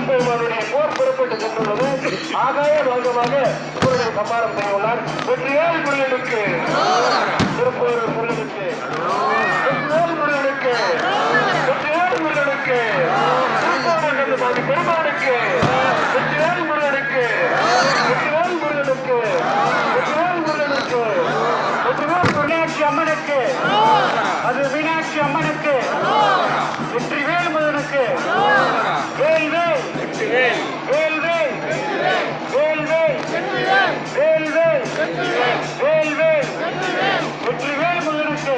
முருகப்பெருமானுடைய போர் புறப்பட்டு சென்றுள்ளது. ஆகாய மார்க்கமாக முருகன் சம்மாரம் செய்துள்ளார். வெற்றியால் முருகனுக்கு திருப்பூர் முருகனுக்கு வெற்றியால் முருகனுக்கு வெற்றியால் முருகனுக்கு திருப்பூர் பெருமானுக்கு வெற்றியால் முருகனுக்கு வெற்றியால் முருகனுக்கு வெற்றியால் முருகனுக்கு வெற்றியால் மீனாட்சி அம்மனுக்கு அது மீனாட்சி அம்மனுக்கு வெற்றிவேல் முருகனுக்கு வேல்வேல் வேல்வேல் வேல்வேல் வேல்வேல் வேல்வேல் வெற்றிவேல் முருகனுக்கு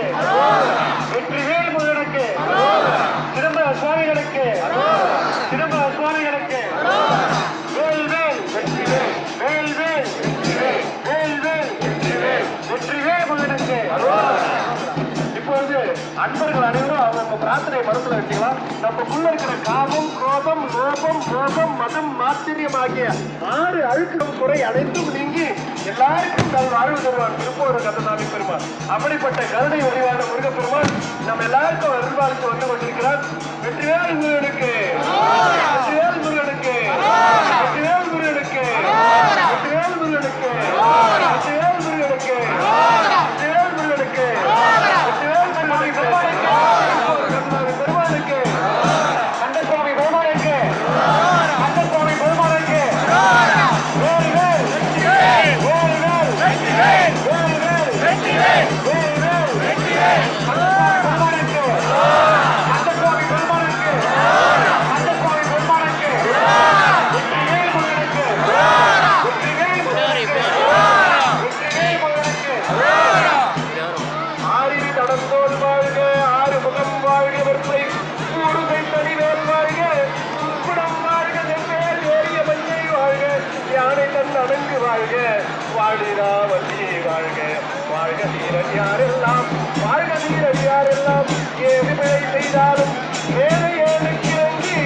வெற்றிவேல் முருகனுக்கு திரும்ப சுவாமிகளுக்கு திரும்ப சுவாமிகளுக்கு வேல்வேல் வெற்றிவேல் வேல்வேல் வேல்வேல் வெற்றிவேல் முருகனுக்கு. இப்பொழுது அன்பர்கள் அனைவரும் அவங்க பிரார்த்தனை மனசுல வச்சுக்கலாம். நமக்குள்ள இருக்கிற காமம், கோபம், லோபம், மோகம், மதம், மாத்திரியம் ஆகிய 6 அழுக்கும் குறை அனைத்தும் நீங்கி எல்லாருக்கும் நல் வாழ்வு தருவான் திருப்பூர் கந்தசாமி பெருமான். அப்படிப்பட்ட கருணை வடிவான முருகப்பெருமான் நம்ம எல்லாருக்கும் அருள்வாழ்த்து வந்து கொண்டிருக்கிறார். வெற்றிவேல் முருகனுக்கு வெற்றிவேல் முருகனுக்கு வெற்றிவேல் முருகனுக்கு வெற்றிவேல் முருகனுக்கு வெற்றிவேல் முருகனுக்கு வெற்றிவேல் முருகனுக்கு பெருமானுக்கு கந்தசாமி பெருமானுக்கு கந்தசாமி பெருமானுக்கு வேல்வேல் வேல்வேல் வேல்வேல் வேல்வேல் வேல்வேல் பெருமானுக்கு கந்தசாமி பெருமானுக்கு கந்தசாமி பெருமானுக்கு வெற்றிவேல் முருகனுக்கு வெற்றிவேல் முருகனுக்கு வெற்றிவேல் முருகனுக்கு ஆறில் நடந்தோல் வாழ்க ஆறு முகம் வாழ்க வெப்பை கூடுகை தனிவேல் வாழ்க உட்புடம் வாழ்க செவ்வேல் ஏறிய மஞ்சை வாழ்க யானை தன் அடங்கு வாழ்க வாழிரா வண்டியை வாழ்க வாழ்க வீரன் யாரெல்லாம் வாழ்க வீரன் யாரெல்லாம் ஏழு பிழை செய்தாலும் ஏழு ஏழுக்கு இறங்கி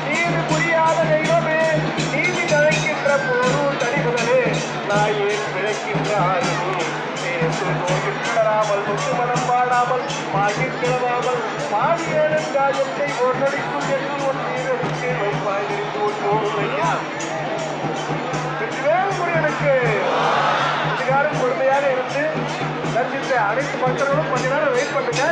நீதி புரியாத தெய்வமே நீதி தழைக்கின்ற போரூர் தனிமுதலே நான் ஏன் பிழைக்கின்ற ஆறுமே நோயிட்டராமல் முத்து மனம் பாடாமல் மாகிக் கிளவாமல் மாடியேன் காயத்தை ஒன்றடிக்கும் என்று உன் நீரடிக்கு வைப்பாயிருக்கு உன்னையா வெற்றிவேல் முருகனுக்கு. இதுகாரம் பொறுமையாக இருந்து தரிசித்த அனைத்து மக்களும் கொஞ்ச நேரம் வெயிட் பண்ணுங்க.